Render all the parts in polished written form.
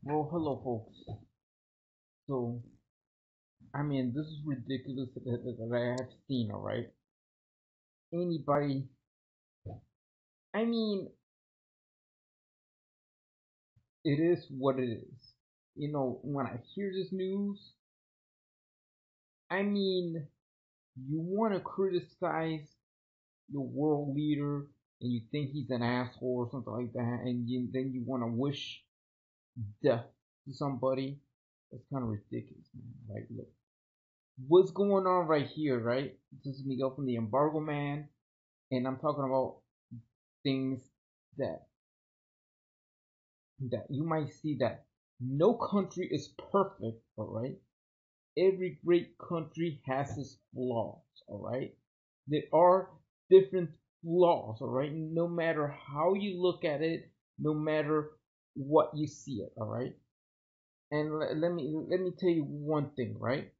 Well, hello, folks. So, this is ridiculous that I have seen, alright? Anybody, I mean, it is what it is. When I hear this news, I mean, you want to criticize your world leader and you think he's an asshole or something like that, and then you want to wish death to somebody. That's kind of ridiculous, man. Like, look, what's going on right here, right? This is Miguel from the Embargo Man, and I'm talking about things that you might see that no country is perfect, all right? Every great country has its flaws, all right? There are different flaws, all right? No matter how you look at it, no matter what you see it, all right? And let me tell you one thing, right?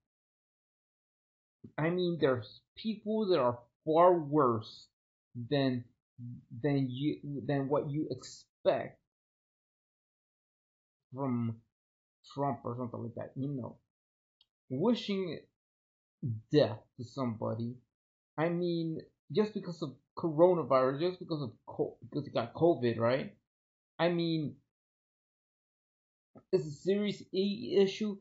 There's people that are far worse than than what you expect from Trump or something like that. Wishing death to somebody. I mean, just because of coronavirus, just because of because he got COVID, right? I mean, it's a serious issue.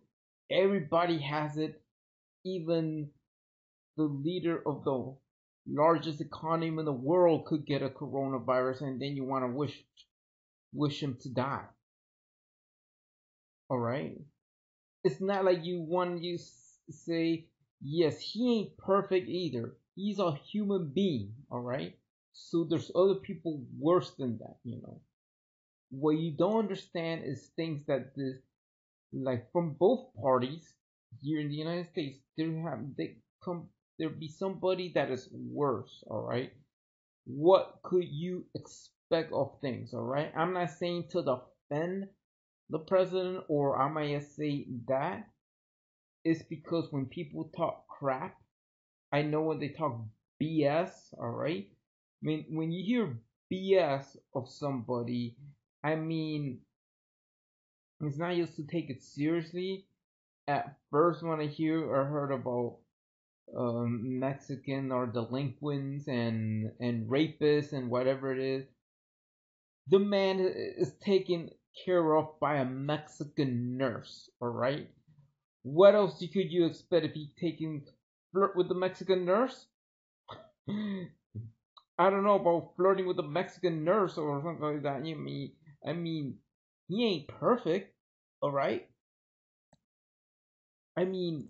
Everybody has it. Even the leader of the largest economy in the world could get a coronavirus, and then you want to wish him to die. All right. It's not like you say, yes, he ain't perfect either. He's a human being, all right? So there's other people worse than that. What you don't understand is things that this, like from both parties here in the United States, there be somebody that is worse, all right? What could you expect of things, all right? I'm not saying to defend the president, or I might say that it's because when people talk crap, I know when they talk BS, all right? When you hear BS of somebody, I mean, it's not just to take it seriously. At first, when I hear or heard about Mexican or delinquents and rapists and whatever it is, the man is taken care of by a Mexican nurse, all right? What else could you expect if he taking flirt with the Mexican nurse? I don't know about flirting with a Mexican nurse or something like that. I mean, he ain't perfect, all right? I mean,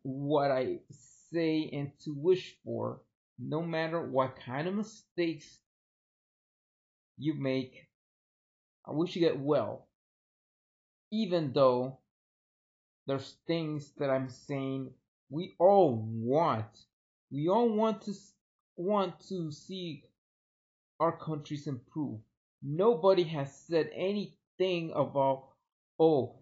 what I say and to wish for, no matter what kind of mistakes you make, I wish you get well. Even though there's things that I'm saying we all want, we all want to see our countries improve. Nobody has said anything about, oh,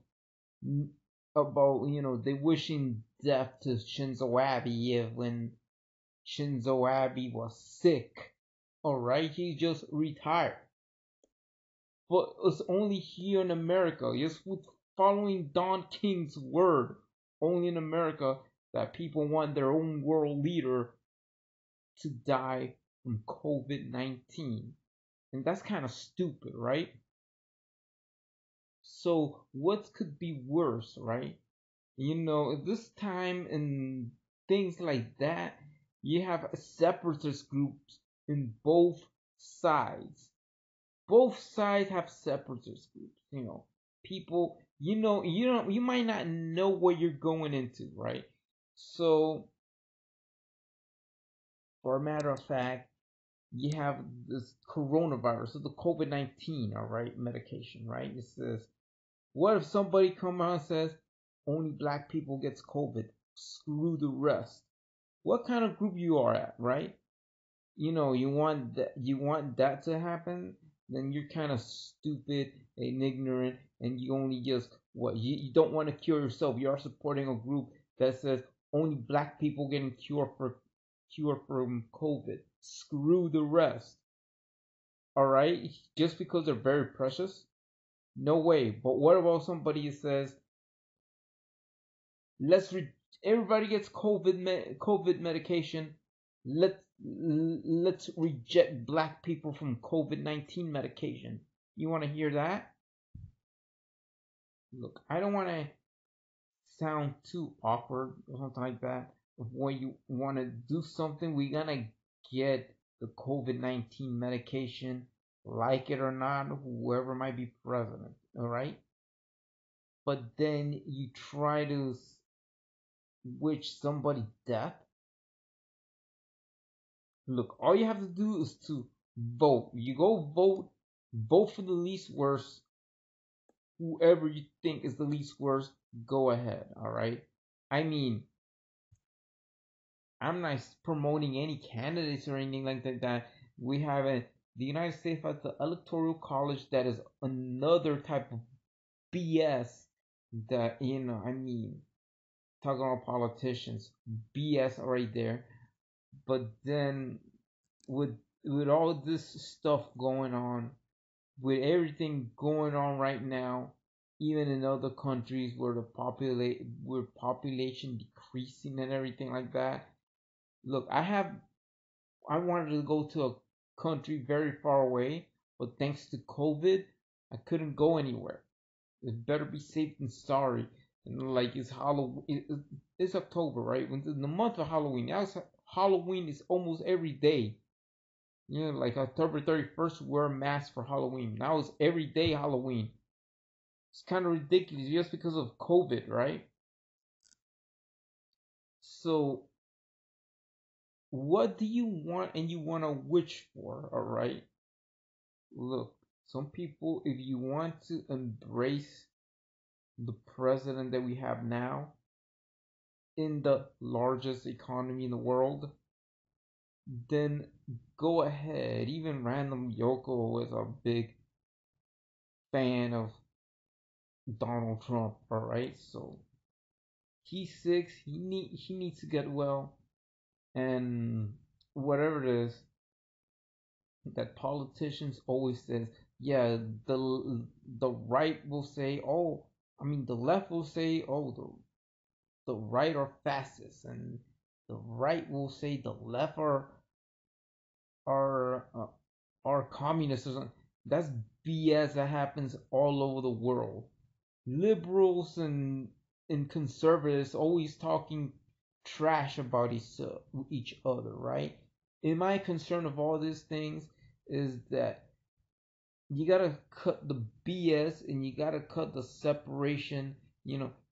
about they wishing death to Shinzo Abe when Shinzo Abe was sick. All right, he just retired. But it's only here in America, just with following Don King's word, only in America that people want their own world leader to die from COVID-19. And that's kind of stupid, right? So what could be worse, right? This time and things like that, you have separatist groups in both sides. Both sides have separatist groups. People, you might not know what you're going into, right? So, for a matter of fact, you have this coronavirus, so the COVID-19, all right, medication, right? It says, what if somebody come out and says only black people gets COVID? Screw the rest. What kind of group you are at, right? You want that to happen, then you're kind of stupid and ignorant, and you only just you don't want to cure yourself. You are supporting a group that says only black people getting cure from COVID. Screw the rest. All right, just because they're very precious. No way. But what about somebody who says, let's re- everybody gets COVID medication. Let's reject black people from COVID-19 medication. You want to hear that? Look, I don't want to sound too awkward or something like that. When you want to do something, we're gonna get the COVID-19 medication, like it or not, whoever might be president. All right, but then you try to wish somebody death. Look, all you have to do is to vote. You go vote, vote for the least worst. Whoever you think is the least worst, go ahead. All right. I mean, I'm not promoting any candidates or anything like that. We have the United States has the Electoral College that is another type of BS that, I mean, talking about politicians, BS right there. But then with with all this stuff going on, with everything going on right now, even in other countries where population decreasing and everything like that. Look, I wanted to go to a country very far away, but thanks to COVID, I couldn't go anywhere. It's better be safe than sorry. And like it's Halloween, it's October, right? When the month of Halloween. Now Halloween is almost every day. Like October 31st, wear a mask for Halloween. Now it's every day Halloween. It's kind of ridiculous just because of COVID, right? So, what do you want and you want to wish for, all right? Look, some people, if you want to embrace the president that we have now in the largest economy in the world, then go ahead. Even Random Yoko was a big fan of Donald Trump, all right? So he's sick. He needs to get well, and whatever it is that politicians always says, yeah, the right will say, oh, I mean, the left will say, oh, the right are fascists, and the right will say the left are uh, are communists. Or something. That's BS that happens all over the world. Liberals and conservatives always talking trash about each other, right? And my concern of all these things is that you gotta cut the BS and you gotta cut the separation.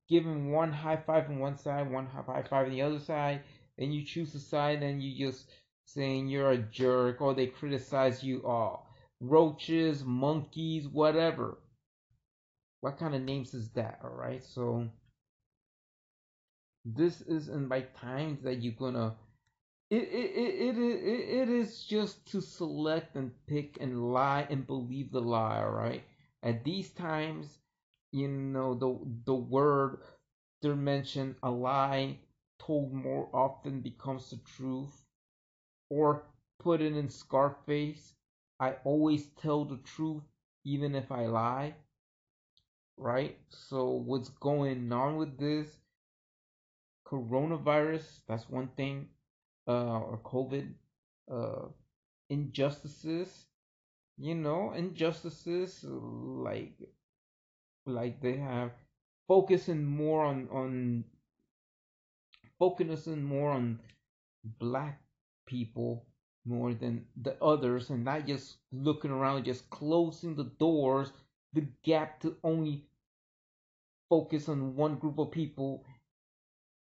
Giving one high five on one side, one high five on the other side, and you choose a side, and you just saying you're a jerk, or they criticize you, all roaches, monkeys, whatever. What kind of names is that? All right, so this isn't by times that you're gonna. It is just to select and pick and lie and believe the lie. All right. At these times, the word they're mentioned, a lie told more often becomes the truth. Or put it in Scarface, I always tell the truth even if I lie. Right. So what's going on with this coronavirus? That's one thing. Or COVID. Uh, injustices. Injustices like they have focusing more on focusing more on black people more than the others, and not just looking around, just closing the doors, the gap to only focus on one group of people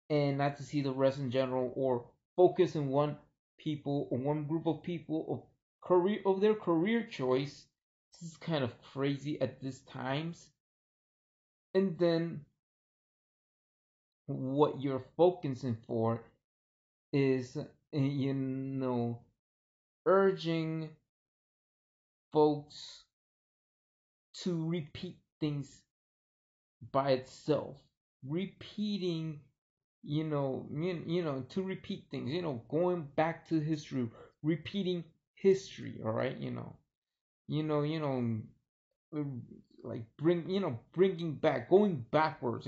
and not to see the rest in general, or focus on one group of people of their career choice. This is kind of crazy at this times. And then what you're focusing for is, urging folks to repeat things by itself, repeating, to repeat things, going back to history, repeating history. All right, you know, uh, like bringing back, going backwards,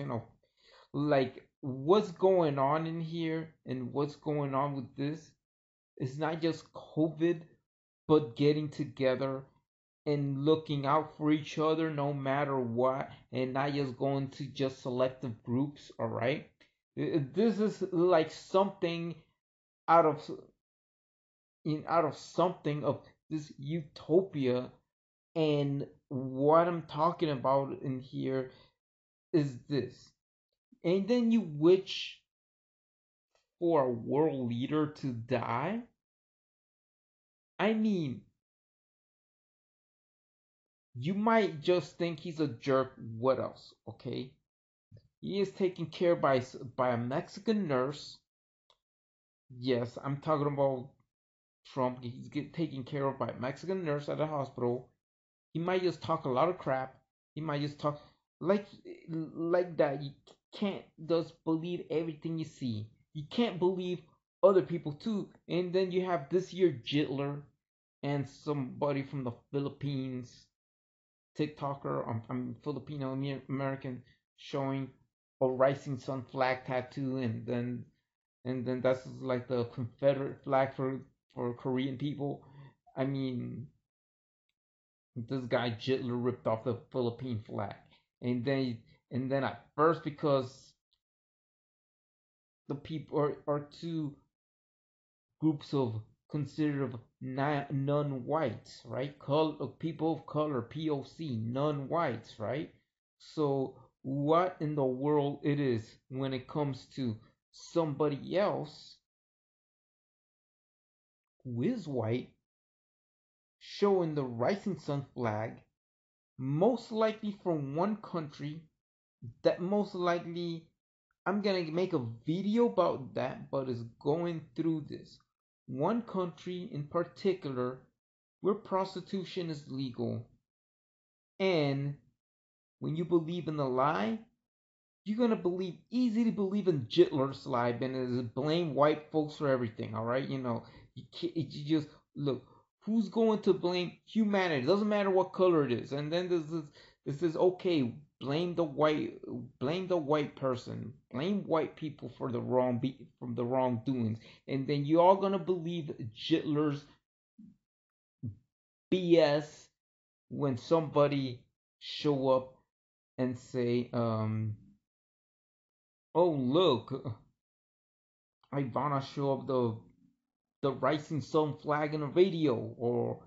like what's going on in here and what's going on with this is not just COVID, but getting together and looking out for each other no matter what, and not just going to just selective groups. All right, this is like something out of out of something of this utopia. And what I'm talking about in here is this. And then you wish for a world leader to die? I mean, you might just think he's a jerk. What else? Okay. He is taken care by a Mexican nurse. Yes, I'm talking about Trump. He's taken care of by a Mexican nurse at a hospital. He might just talk a lot of crap. He might just talk like like that. You can't just believe everything you see. You can't believe other people too. And then you have this year Jitler and somebody from the Philippines, TikToker, I'm Filipino American, showing a rising sun flag tattoo, and then that's like the Confederate flag for Korean people. I mean, this guy Jitler ripped off the Philippine flag, and then at first, because the people are two groups of considered non-whites, right? People of color, POC, non-whites, right? So what in the world it is when it comes to somebody else who is white showing the rising sun flag, most likely from one country that most likely I'm gonna make a video about that, but is going through this. One country in particular where prostitution is legal, and when you believe in the lie, you're gonna believe easy to believe in Hitler's lie and is blame white folks for everything. All right, you just look. Who's going to blame humanity? It doesn't matter what color it is. And then this is okay. Blame the white person. Blame white people for the from the wrongdoings. And then you all gonna believe Hitler's BS when somebody show up and say, "Oh look, Ivana show up the rising sun flag in a radio," or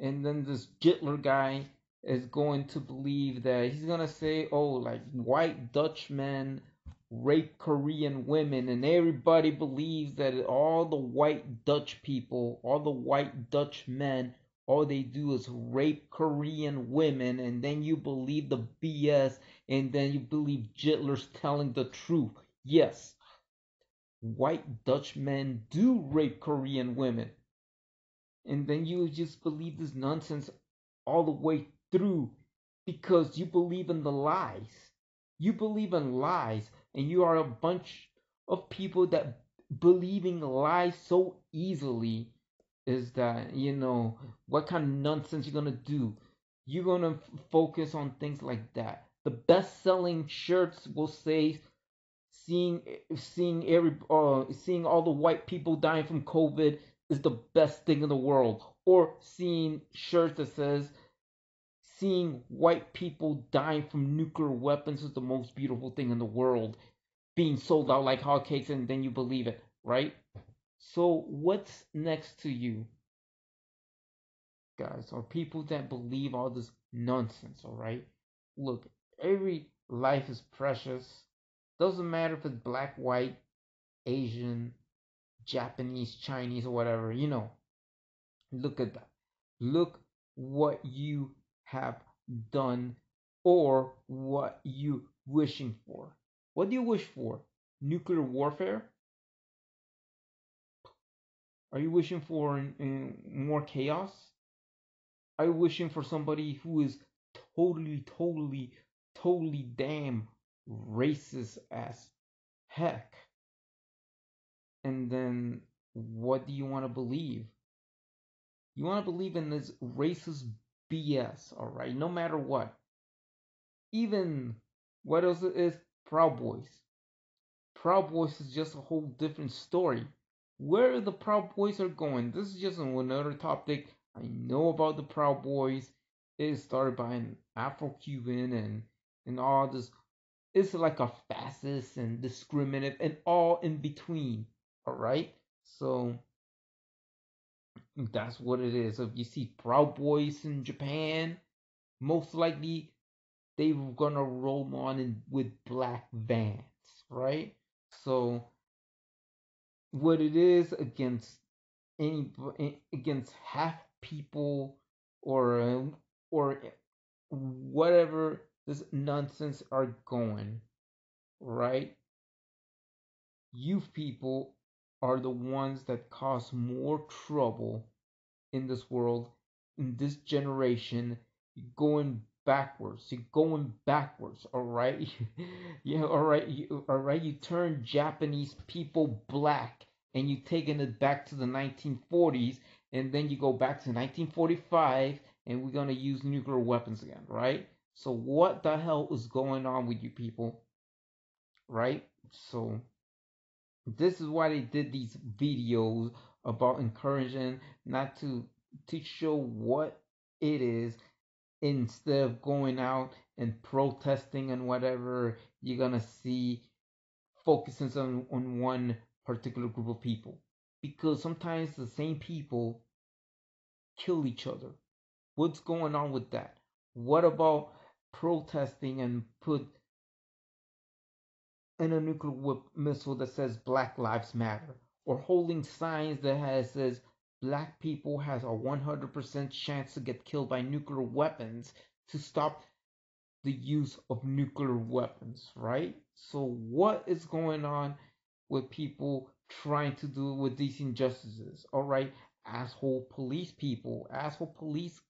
and then this Hitler guy is going to believe that he's gonna say, "Oh, like white Dutchmen rape Korean women," and everybody believes that all the white Dutch people, all the white Dutch men, all they do is rape Korean women, and then you believe the BS, and then you believe Hitler's telling the truth. Yes, white Dutch men do rape Korean women. And then you just believe this nonsense all the way through because you believe in the lies. You believe in lies, and you are a bunch of people that believing lies so easily is that, what kind of nonsense you're gonna do. You're gonna focus on things like that. The best selling shirts will say seeing seeing all the white people dying from COVID is the best thing in the world, or seeing shirts that says seeing white people dying from nuclear weapons is the most beautiful thing in the world, being sold out like hotcakes, and then you believe it, right? So what's next to you, guys, are people that believe all this nonsense, all right? Look, every life is precious. Doesn't matter if it's black, white, Asian, Japanese, Chinese, or whatever, look at that. Look what you have done or what you wishing for. What do you wish for? Nuclear warfare? Are you wishing for more chaos? Are you wishing for somebody who is totally, totally, totally damn racist as heck? And then what do you want to believe? You want to believe in this racist BS. All right, no matter what. Even what else is Proud Boys? Proud Boys is just a whole different story. Where the Proud Boys are going, this is just another topic. I know about the Proud Boys. It is started by an Afro-Cuban and all this. It's like a fascist and discriminative and all in between. All right, so that's what it is. If you see Proud Boys in Japan, most likely they're gonna roll on in with black vans, right? So what it is any against half people or or whatever this nonsense are going, right? Youth people are the ones that cause more trouble in this world, in this generation, going backwards. You're going backwards, all right? Yeah, all right. All right. You turn Japanese people black, and you taking it back to the 1940s, and then you go back to 1945, and we're gonna use nuclear weapons again, right? So what the hell is going on with you people, right? So this is why they did these videos about encouraging not to show what it is instead of going out and protesting and whatever you're gonna see focusing on one particular group of people, because sometimes the same people kill each other. What's going on with that? What about protesting and put in a nuclear missile that says Black Lives Matter, or holding signs that says black people has a 100% chance to get killed by nuclear weapons to stop the use of nuclear weapons, right? So what is going on with people trying to do with these injustices? All right, asshole police people, asshole police,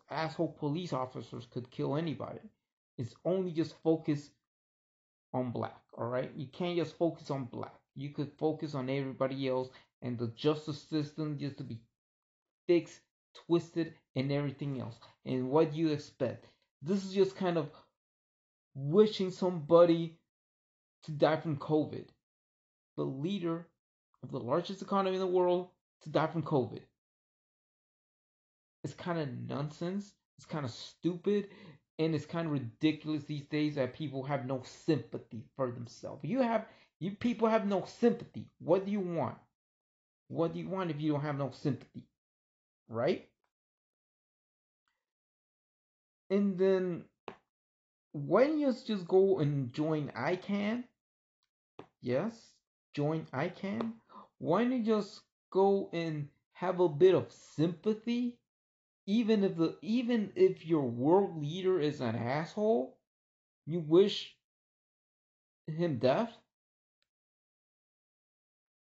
asshole police officers could kill anybody. It's only just focused on black, all right? You can't just focus on black. You could focus on everybody else and the justice system just to be fixed, twisted, and everything else. And what do you expect? This is just kind of wishing somebody to die from COVID. The leader of the largest economy in the world to die from COVID. It's kind of nonsense. It's kind of stupid. And it's kind of ridiculous these days that people have no sympathy for themselves. You people have no sympathy. What do you want? What do you want if you don't have no sympathy? Right? And then why don't you just go and join ICANN? Yes, join ICANN. Why don't you just go and have a bit of sympathy? Even if your world leader is an asshole, you wish him death.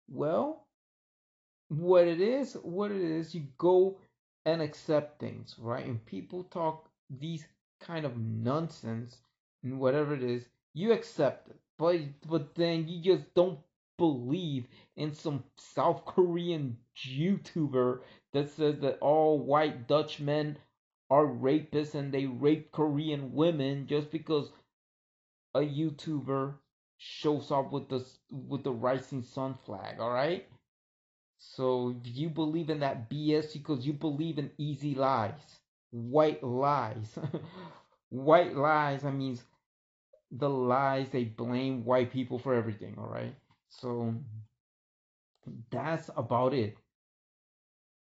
Well, what it is, you go and accept things, right? And people talk these kind of nonsense and whatever it is, you accept it. But then you just don't believe in some South Korean YouTuber that says that all white Dutch men are rapists and they rape Korean women just because a YouTuber shows up with the rising sun flag, all right? So you believe in that BS because you believe in easy lies, white lies. White lies, I mean the lies they blame white people for everything, all right? So that's about it.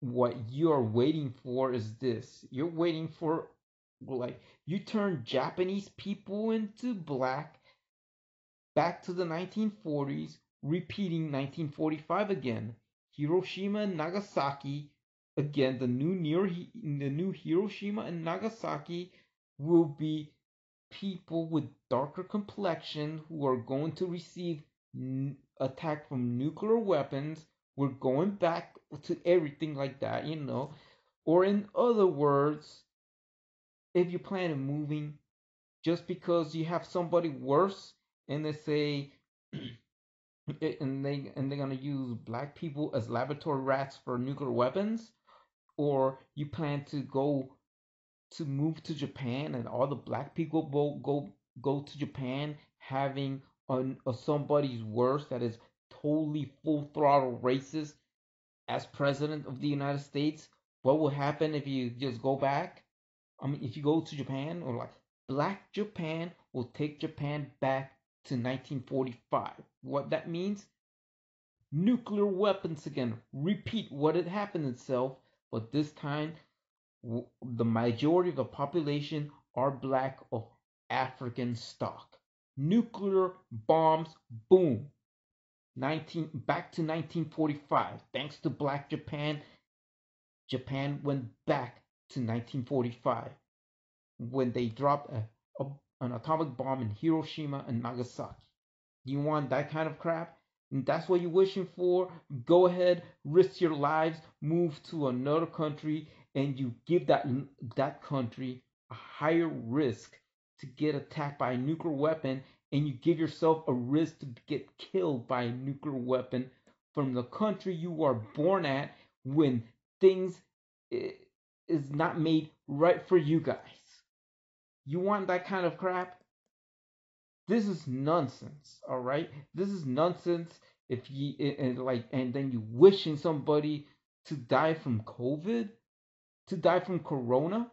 What you're waiting for is this. You're waiting for, like, you turn Japanese people into black back to the 1940s, repeating 1945 again. Hiroshima and Nagasaki again. The new Hiroshima and Nagasaki will be people with darker complexion who are going to receive attack from nuclear weapons. We're going back to everything like that, you know. Or in other words, if you plan on moving, just because you have somebody worse and they say and they're gonna use black people as laboratory rats for nuclear weapons, or you plan to go to move to Japan and all the black people go to Japan having a somebody's worst that is totally full throttle racist as president of the United States, what will happen if you just go back? I mean, if you go to Japan, or like Black Japan will take Japan back to 1945. What that means? Nuclear weapons again. Repeat what had happened itself, but this time the majority of the population are black of African stock. Nuclear bombs, boom. 19 back to 1945. Thanks to Black Japan, Japan went back to 1945 when they dropped an atomic bomb in Hiroshima and Nagasaki. You want that kind of crap? And that's what you're wishing for? Go ahead, risk your lives, move to another country, and you give that country a higher risk to get attacked by a nuclear weapon, and you give yourself a risk to get killed by a nuclear weapon from the country you are born at when things is not made right for you guys. You want that kind of crap? This is nonsense, all right? This is nonsense. If you and then you wishing somebody to die from COVID, to die from corona.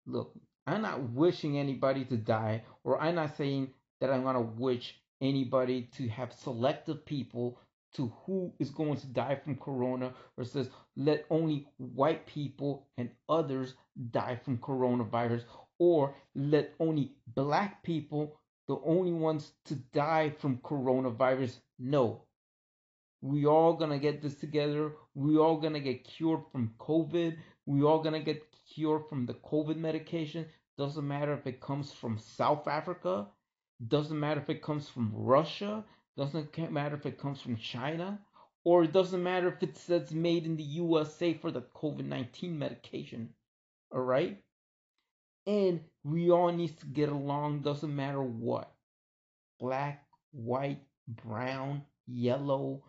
Look, I'm not wishing anybody to die, or I'm not saying that I'm gonna wish anybody to have selective people to who is going to die from corona, or says let only white people and others die from coronavirus, or let only black people the only ones to die from coronavirus. No, we all gonna get this together. We all gonna get cured from COVID. We all gonna get cured from the COVID medication. Doesn't matter if it comes from South Africa. Doesn't matter if it comes from Russia. Doesn't matter if it comes from China. Or it doesn't matter if it says made in the USA for the COVID-19 medication. All right? And we all need to get along. Doesn't matter what. Black, white, brown, yellow,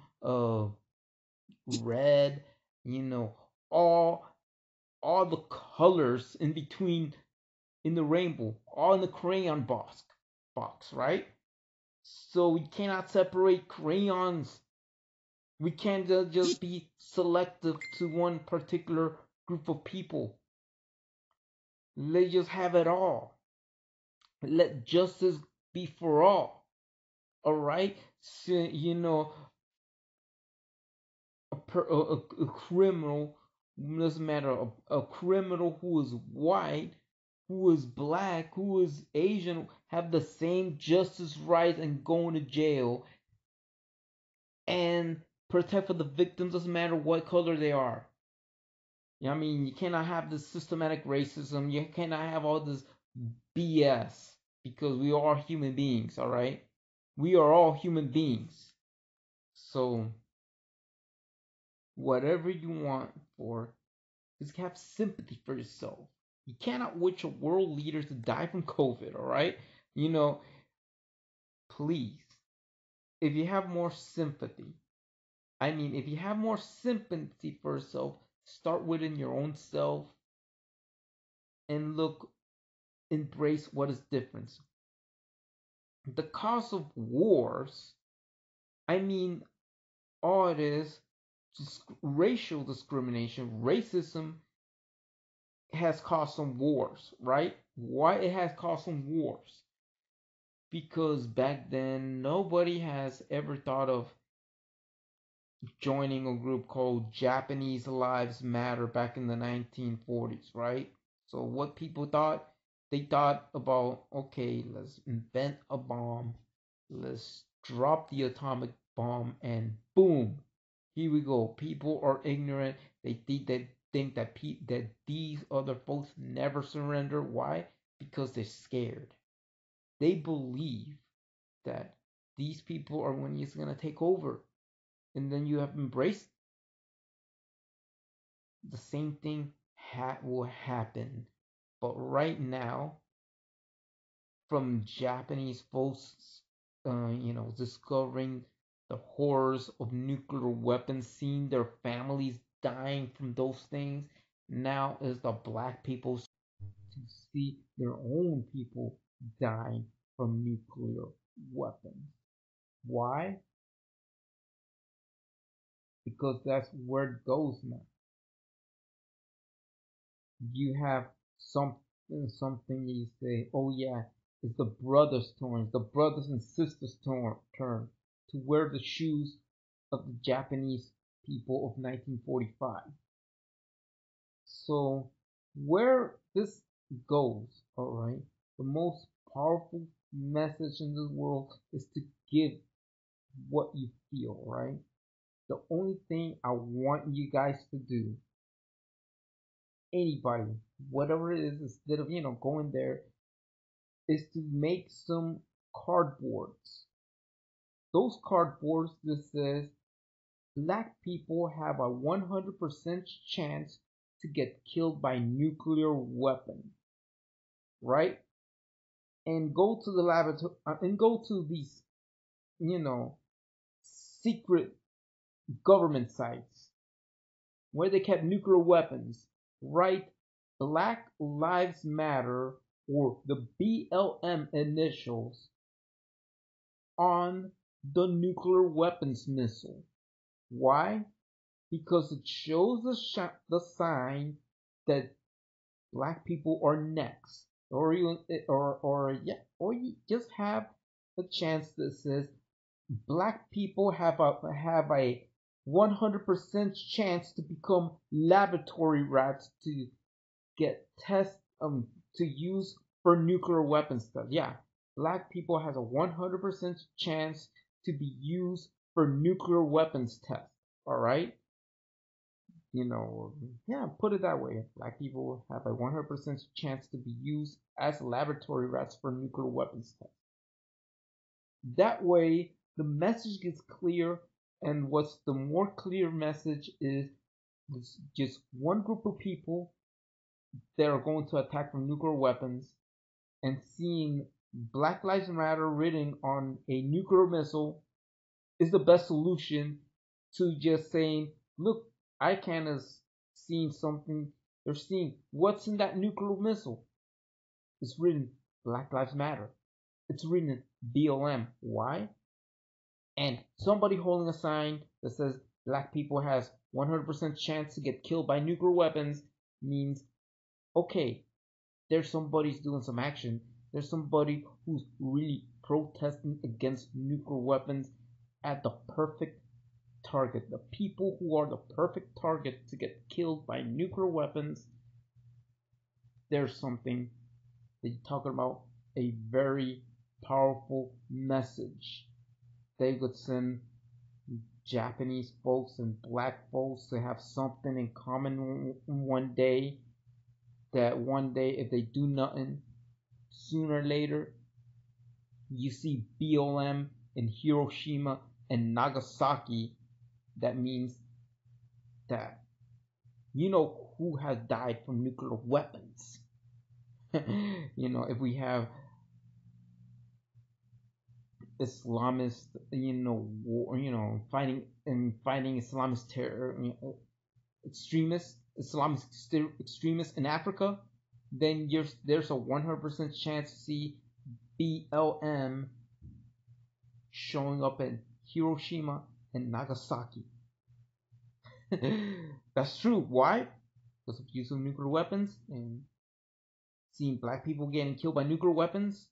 red, you know, all all the colors in between in the rainbow, all in the crayon box, right? So we cannot separate crayons. We can't just be selective to one particular group of people. Let's just have it all. Let justice be for all. All right? So, a criminal, doesn't matter, a criminal who is white, who is black, who is Asian, have the same justice rights and going to jail and protect for the victims, doesn't matter what color they are. You know what I mean? You cannot have this systematic racism. You cannot have all this BS because we are human beings, all right? We are all human beings. So, whatever you want for is have sympathy for yourself. You cannot wish a world leader to die from COVID, all right? You know, please, if you have more sympathy, if you have more sympathy for yourself, start within your own self and look, embrace what is different. The cause of wars, I mean, all it is just racial discrimination, racism has caused some wars, right? Why it has caused some wars? Because back then nobody has ever thought of joining a group called Japanese Lives Matter back in the 1940s, right? So what people thought, they thought about, okay, let's invent a bomb, let's drop the atomic bomb, and boom, here we go. People are ignorant. They think that these other folks never surrender. Why? Because they're scared. They believe that these people are when he's gonna take over, and then you have embraced the same thing will happen. But right now, from Japanese folks, discovering the horrors of nuclear weapons, seeing their families dying from those things. Now is the black people to see their own people dying from nuclear weapons. Why? Because that's where it goes now. You have something you say, oh yeah, it's the brothers' turn, it's the brothers and sisters' turn to wear the shoes of the Japanese people of 1945. So where this goes, all right, the most powerful message in this world is to give what you feel, right? The only thing I want you guys to do, anybody, whatever it is, instead of going there, is to make some cardboards. Those cardboards that says black people have a 100% chance to get killed by nuclear weapon, right? And go to the laboratory and go to these, you know, secret government sites where they kept nuclear weapons, write Black Lives Matter or the BLM initials on the nuclear weapons missile. Why? Because it shows the sign that black people are next, or you or yeah, or you just have a chance that says black people have a 100% chance to become laboratory rats to get test to use for nuclear weapon stuff. Yeah, black people has a 100% chance to be used for nuclear weapons test. All right, yeah, put it that way. Black people have a 100% chance to be used as laboratory rats for nuclear weapons test. That way, the message gets clear, and what's the more clear message is just one group of people that are going to attack from nuclear weapons, and seeing Black Lives Matter written on a nuclear missile is the best solution to just saying, look, ICANN has seen something. They're seeing what's in that nuclear missile. It's written Black Lives Matter. It's written BLM. Why? And somebody holding a sign that says black people has 100% chance to get killed by nuclear weapons means, okay, there's somebody's doing some action. There's somebody who's really protesting against nuclear weapons at the perfect target. The people who are the perfect target to get killed by nuclear weapons. There's something that you're talking about, a very powerful message. They would send Japanese folks and black folks to have something in common one day. That one day, if they do nothing, sooner or later, you see BLM in Hiroshima and Nagasaki. That means that you know who has died from nuclear weapons. If we have Islamist, war, fighting Islamist terror, Islamic extremists in Africa, then there's a 100% chance to see BLM showing up in Hiroshima and Nagasaki. That's true. Why? Because of use of nuclear weapons and seeing black people getting killed by nuclear weapons.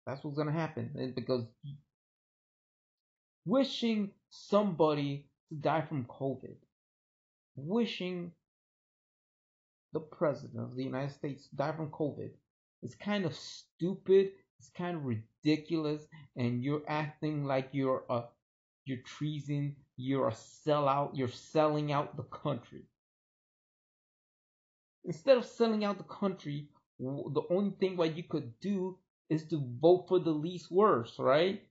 That's what's gonna happen. Because wishing somebody to die from COVID, wishing the president of the United States to die from COVID is kind of stupid. It's kind of ridiculous, and you're acting like you're treason. You're a sellout. You're selling out the country. Instead of selling out the country, the only thing what you could do is to vote for the least worst, right?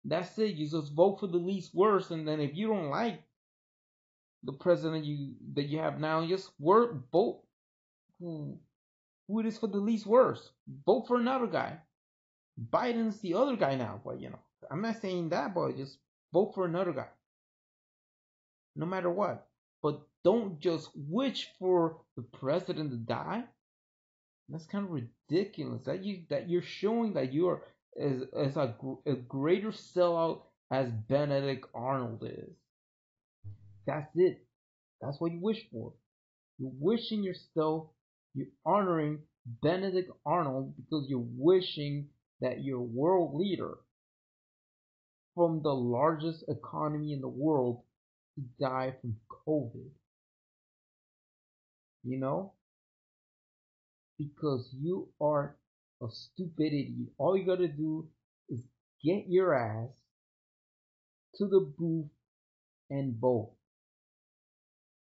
That's it. You just vote for the least worst, and then if you don't like the president that you have now, just vote who it is for the least worst. Vote for another guy. Biden's the other guy now, but I'm not saying that, but just vote for another guy, no matter what. but don't just wish for the president to die. That's kind of ridiculous. You're showing that you are as a greater sellout as Benedict Arnold is. That's it. That's what you wish for. You're wishing yourself. You're honoring Benedict Arnold because you're wishing that your world leader from the largest economy in the world to die from COVID. You know, because you are a stupidity. All you gotta do is get your ass to the booth and vote.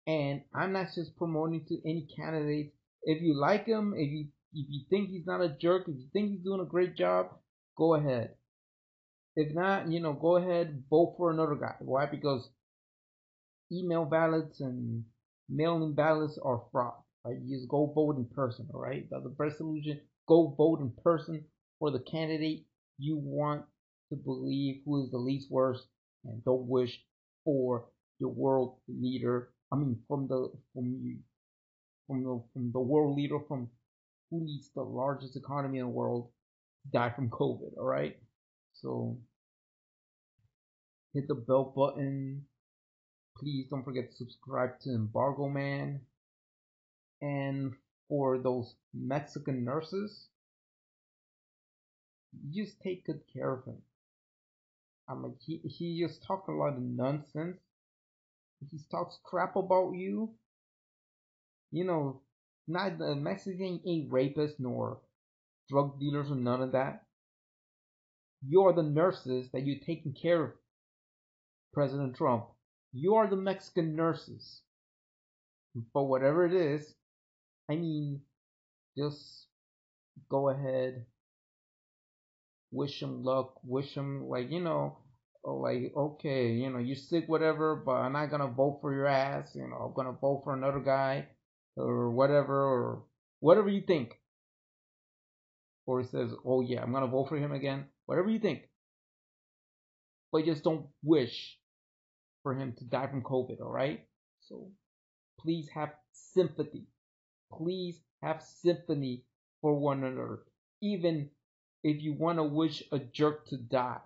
And I'm not just promoting to any candidate. If you like him, if you think he's not a jerk, if you think he's doing a great job, go ahead. If not, go ahead, vote for another guy. Why? Because email ballots and mail-in ballots are fraud. Right? You just go vote in person. All right. That's the best solution. Go vote in person for the candidate you want to believe who is the least worst, and don't wish for your world leader. I mean, from the world leader from who leads the largest economy in the world die from COVID. All right. So hit the bell button. Please don't forget to subscribe to Embargo Man. And for those Mexican nurses, you just take good care of him. I'm like, he just talks a lot of nonsense. He talks crap about you. You know, not the Mexican ain't rapists nor drug dealers or none of that. You're the nurses that you're taking care of, President Trump. You're the Mexican nurses. But whatever it is, I mean, just go ahead, wish him luck, wish him like okay, you're sick, whatever, but I'm not gonna vote for your ass. I'm gonna vote for another guy, or whatever you think. Or he says, oh yeah, I'm gonna vote for him again. Whatever you think, but just don't wish for him to die from COVID. All right. So please have sympathy. Please have sympathy for one another, even if you want to wish a jerk to die.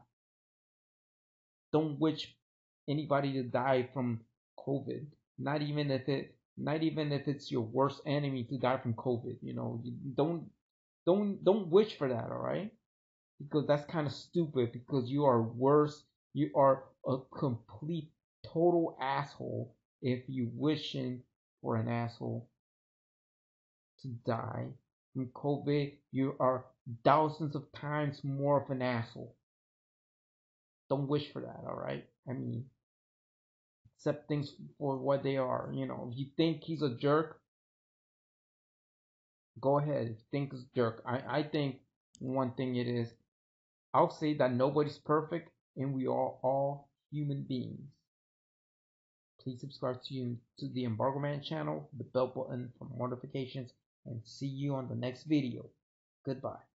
Don't wish anybody to die from COVID. Not even if it's your worst enemy to die from COVID. Don't wish for that. All right, because that's kind of stupid. Because you are worse. You are a complete total asshole if you wishing for an asshole to die from COVID. You are thousands of times more of an asshole. Don't wish for that. All right. I mean, accept things for what they are. If you think he's a jerk, go ahead. If you think he's a jerk, I think one thing it is, I'll say that nobody's perfect and we are all human beings. Please subscribe to the Embargo Man channel, the bell button for notifications, and see you on the next video. Goodbye.